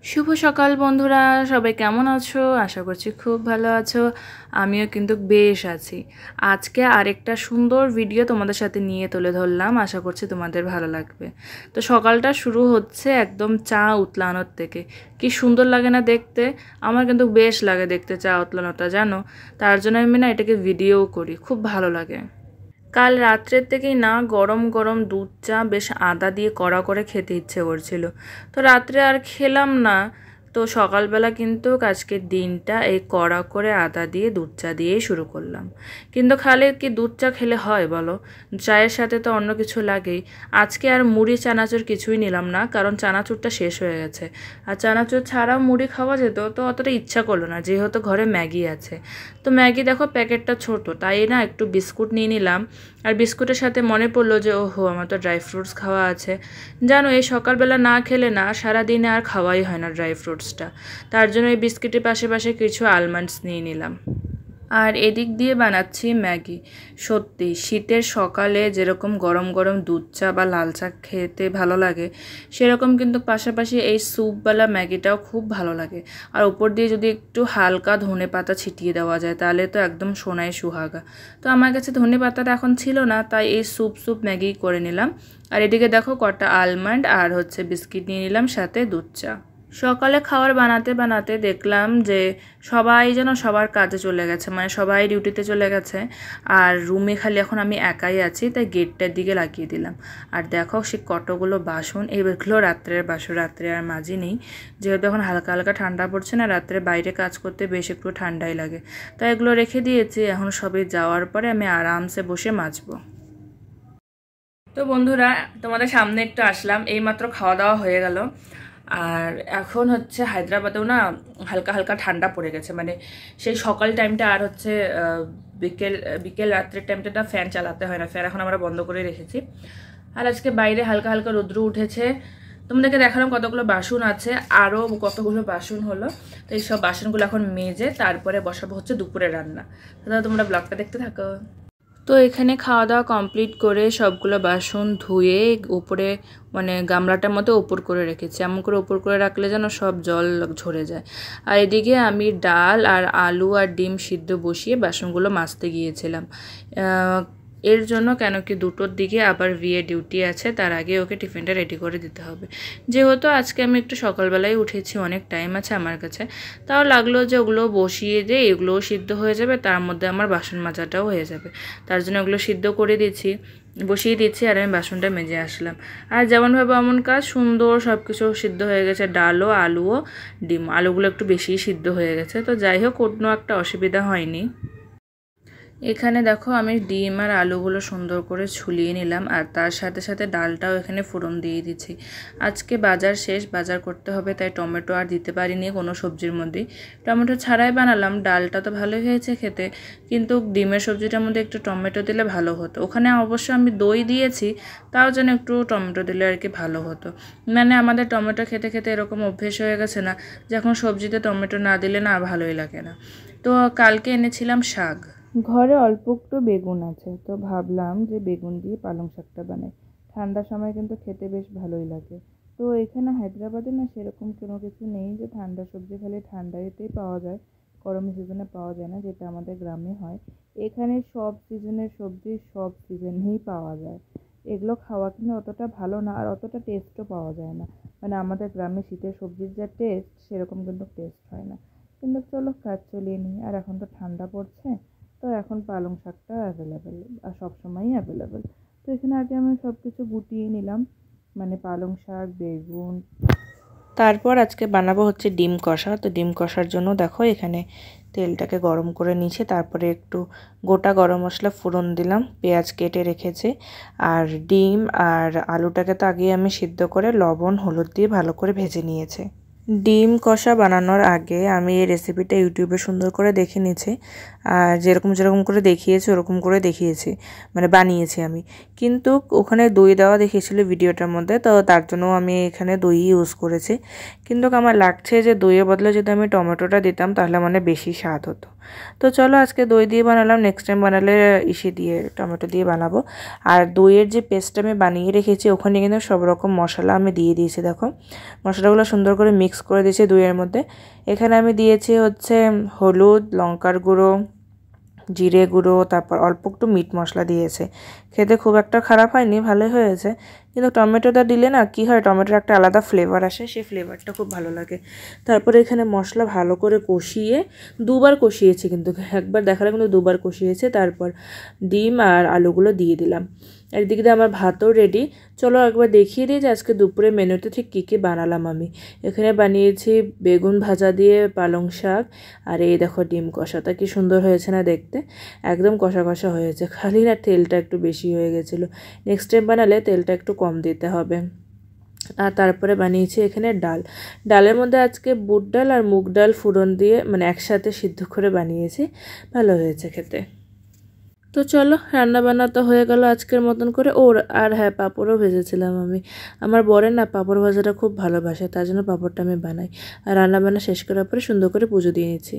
শুভ সকাল বন্ধুরা, সবাই কেমন আছো? আশা করছি খুব ভালো আছো। আমিও কিন্তু বেশ আছি। আজকে আরেকটা সুন্দর ভিডিও তোমাদের সাথে নিয়ে তুলে ধরলাম, আশা করছি তোমাদের ভালো লাগবে। তো সকালটা শুরু হচ্ছে একদম চা উতলানোর থেকে। কি সুন্দর লাগে না দেখতে? আমার কিন্তু বেশ লাগে দেখতে চা উতলানোটা, জানো। তার জন্য আমি না এটাকে ভিডিও করি, খুব ভালো লাগে। কাল রাত্রের থেকেই না গরম গরম দুধ চা বেশ আদা দিয়ে কড়া করে খেতে ইচ্ছে করছিল। তো রাত্রে আর খেলাম না। তো সকালবেলা কিন্তু আজকের দিনটা এই কড়া করে আদা দিয়ে দুধ চা দিয়েই শুরু করলাম। কিন্তু খালি কি দুধ চা খেলে হয় বলো? চায়ের সাথে তো অন্য কিছু লাগেই। আজকে আর মুড়ি চানাচুর কিছুই নিলাম না, কারণ চানাচুরটা শেষ হয়ে গেছে। আর চানাচুর ছাড়াও মুড়ি খাওয়া যেত, তো অতটা ইচ্ছা করলো না, যেহেতু ঘরে ম্যাগি আছে। তো ম্যাগি দেখো প্যাকেটটা ছোট, তাই না একটু বিস্কুট নিয়ে নিলাম। আর বিস্কুটের সাথে মনে পড়লো যে ওহো, আমার তো ড্রাই ফ্রুটস খাওয়া আছে। জানো, এই সকালবেলা না খেলে না সারাদিনে আর খাওয়াই হয় না ড্রাই ফ্রুটসটা। তার জন্য এই বিস্কিটের পাশে পাশে কিছু আলমন্ডস নিয়ে নিলাম। আর এদিক দিয়ে বানাচ্ছি ম্যাগি। সত্যি শীতের সকালে যেরকম গরম গরম দুধ চা বা লাল চা খেতে ভালো লাগে, সেরকম কিন্তু পাশাপাশি এই স্যুপওয়ালা ম্যাগিটাও খুব ভালো লাগে। আর উপর দিয়ে যদি একটু হালকা ধনে পাতা ছিটিয়ে দেওয়া যায়, তাহলে তো একদম সোনায় সুহাগা। তো আমার কাছে ধনে পাতাটা এখন ছিল না, তাই এই স্যুপ ম্যাগি করে নিলাম। আর এদিকে দেখো কটা আলমন্ড আর বিস্কিট নিয়ে নিলাম, সাথে দুধ চা। সকালে খাবার বানাতে বানাতে দেখলাম যে সবাই যেন সবার কাজে চলে গেছে, মানে সবাই ডিউটিতে চলে গেছে। আর রুমে খালি এখন আমি একাই আছি, তাই গেটটার দিকে লাগিয়ে দিলাম। আর দেখো সে কতগুলো বাসন, এইগুলো রাত্রের বাসন, রাত্রে আর মাজি নেই, যেহেতু এখন হালকা হালকা ঠান্ডা পড়ছে না, রাত্রে বাইরে কাজ করতে বেশ একটু ঠান্ডাই লাগে। তাই এগুলো রেখে দিয়েছি, এখন সবাই যাওয়ার পরে আমি আরামসে বসে মাজবো। তো বন্ধুরা, তোমাদের সামনে একটু আসলাম, এইমাত্র খাওয়া দাওয়া হয়ে গেল। আর এখন হায়দ্রাবাদেও না হালকা হালকা ঠান্ডা পড়ে গেছে, মানে সেই সকাল টাইমটা আর বিকেল বিকেল রাত্রের টাইমটা ফ্যান চালাতে হয় না, ফ্যান এখন আমরা বন্ধ করে রেখেছি। আর আজকে বাইরে হালকা হালকা রৌদ্র উঠেছে। তোমাদেরকে দেখালাম কতগুলো বাসন আছে, আরও কতগুলো বাসন হলো। তো এই সব বাসনগুলো এখন মেজে তারপরে বসাবো দুপুরে রান্না। তাহলে তোমরা ব্লগটা দেখতে থাকো। তো এখানে খাওয়া দাওয়া কমপ্লিট করে সবগুলো বাসন ধুয়ে উপরে, মানে গামলাটার মতো উপর করে রেখেছি। এমন করে উপর করে রাখলে যেন সব জল ঝরে যায়। আর এদিকে আমি ডাল আর আলু আর ডিম সিদ্ধ বসিয়ে বাসনগুলো মাজতে গিয়েছিলাম। এর জন্য কেন কি দুটোর দিকে আবার বিয়ে ডিউটি আছে, তার আগে ওকে টিফিনটা রেডি করে দিতে হবে। যেহেতু আজকে আমি একটু সকালবেলায় উঠেছি, অনেক টাইম আছে আমার কাছে, তাও লাগলো যে ওগুলো বসিয়ে দিয়ে এগুলোও সিদ্ধ হয়ে যাবে, তার মধ্যে আমার বাসন মাজাটাও হয়ে যাবে। তার জন্য ওগুলো সিদ্ধ করে বসিয়ে দিচ্ছি, আর আমি বাসনটা মেজে আসলাম। আর যেমনভাবে এমন কাজ সুন্দর সব কিছু সিদ্ধ হয়ে গেছে, ডালও আলুও ডিম, আলুগুলো একটু বেশি সিদ্ধ হয়ে গেছে। তো যাই হোক, কোনো একটা অসুবিধা হয়নি। এখানে দেখো আমি ডিম আর আলুগুলো সুন্দর করে ছুলিয়ে নিলাম, আর তার সাথে সাথে ডালটাও এখানে ফোড়ন দিয়ে দিচ্ছি। আজকে বাজার শেষ, বাজার করতে হবে, তাই টমেটো আর দিতে পারিনি কোনো সবজির মধ্যেই। টমেটো ছাড়াই বানালাম, ডালটা তো ভালোই হয়েছে খেতে, কিন্তু ডিমের সবজিটার মধ্যে একটু টমেটো দিলে ভালো হতো। ওখানে অবশ্য আমি দই দিয়েছি, তাও যেন একটু টমেটো দিলে আর কি ভালো হতো। মানে আমাদের টমেটো খেতে খেতে এরকম অভ্যেস হয়ে গেছে না, যখন সবজিতে টমেটো না দিলে না ভালোই লাগে না। তো কালকে এনেছিলাম শাক, ঘরে অল্প একটু বেগুন আছে, তো ভাবলাম যে বেগুন দিয়ে পালং শাকটা বানাই। ঠান্ডার সময় কিন্তু খেতে বেশ ভালোই লাগে। তো এখানে হায়দ্রাবাদে না সেরকম কোনো কিছু নেই যে ঠান্ডা সবজি খালি ঠান্ডাতেই পাওয়া যায়, গরম সিজনে পাওয়া যায় না, যেটা আমাদের গ্রামে হয়। এখানে সব সিজনের সবজি সব সিজনেই পাওয়া যায়। এগুলো খাওয়া কিন্তু অতটা ভালো না, আর অতটা টেস্টও পাওয়া যায় না। মানে আমাদের গ্রামে শীতের সবজির যা টেস্ট, সেরকম কিন্তু টেস্ট হয় না। কিন্তু চলো কাজ চালিয়ে নিই। আর এখন তো ঠান্ডা পড়ছে, তো এখন পালং শাকটা অ্যাভেলেবেল, আর সবসময়ই অ্যাভেলেবেল। তো এখানে আগে আমি সব কিছু গুটিয়ে নিলাম, মানে পালং শাক, বেগুন। তারপর আজকে বানাবো ডিম কষা। তো ডিম কষার জন্য দেখো এখানে তেলটাকে গরম করে নিয়েছি, তারপরে একটু গোটা গরম মশলা ফোড়ন দিলাম, পেঁয়াজ কেটে রেখেছি, আর ডিম আর আলুটাকে তো আগে আমি সিদ্ধ করে লবণ হলুদ দিয়ে ভালো করে ভেজে নিয়েছি। ডিম কষা বানানোর আগে আমি এই রেসিপিটা ইউটিউবে সুন্দর করে দেখে নিয়েছি, আর যেরকম যেরকম করে দেখিয়েছি ওরকম করে দেখিয়েছি, মানে বানিয়েছি আমি। কিন্তু ওখানে দই দেওয়া দেখিয়েছিল ভিডিওটার মধ্যে, তো তার জন্য আমি এখানে দই ইউজ করেছি। কিন্তু আমার লাগছে যে দইয়ের বদলে যদি আমি টমেটোটা দিতাম তাহলে মানে বেশি স্বাদ হতো। তো চলো আজকে দই দিয়ে বানালাম, নেক্সট টাইম বানালে ইসে দিয়ে টমেটো দিয়ে বানাবো। আর দইয়ের যে পেস্টটা আমি বানিয়ে রেখেছি ওখানে কিন্তু সব রকম মশলা আমি দিয়ে দিয়েছি। দেখো মশলাগুলো সুন্দর করে মিক্স করে দিয়েছি দইয়ের মধ্যে। এখানে আমি দিয়েছি হচ্ছে হলুদ, লঙ্কার গুঁড়ো, জিরে গুঁড়ো, তারপর অল্প একটু মিট মশলা দিয়েছে। খেতে খুব একটা খারাপ হয়নি, ভালোই হয়েছে। কিন্তু টমেটোটা দিলে না কি হয়, টমেটোর একটা আলাদা ফ্লেভার আসে, সেই ফ্লেভারটা খুব ভালো লাগে। তারপরে এখানে মশলা ভালো করে কষিয়ে, দুবার কষিয়েছি কিন্তু, একবার দেখালে কিন্তু দুবার কষিয়েছে। তারপর ডিম আর আলুগুলো দিয়ে দিলাম। একদিকে দিয়ে আমার ভাতও রেডি। চলো একবার দেখিয়ে দিই যে আজকে দুপুরে মেনুতে ঠিক কী কী বানালাম আমি। এখানে বানিয়েছি বেগুন ভাজা দিয়ে পালং শাক, আর এই দেখো ডিম কষাটা কি সুন্দর হয়েছে না দেখতে, একদম কষা কষা হয়েছে, খালি না তেলটা একটু বেশি হয়ে গেছিলো। নেক্সট টাইম বানালে তেলটা একটু কম দিতে হবে। আর তারপরে বানিয়েছি এখানে ডাল। ডালের মধ্যে আজকে বুট ডাল আর মুগ ডাল ফোড়ন দিয়ে মানে একসাথে সিদ্ধ করে বানিয়েছি, ভালো হয়েছে খেতে। তো চলো রান্না বান্না তো হয়ে গেল আজকের মতন করে। আর হ্যাঁ, পাঁপড়ও ভেজেছিলাম আমি। আমার বরের না পাঁপড় ভাজাটা খুব ভালোবাসে, তার জন্য পাঁপড়টা আমি বানাই। আর রান্না বান্না শেষ করার পরে সুন্দর করে পুজো দিয়ে নিচ্ছি।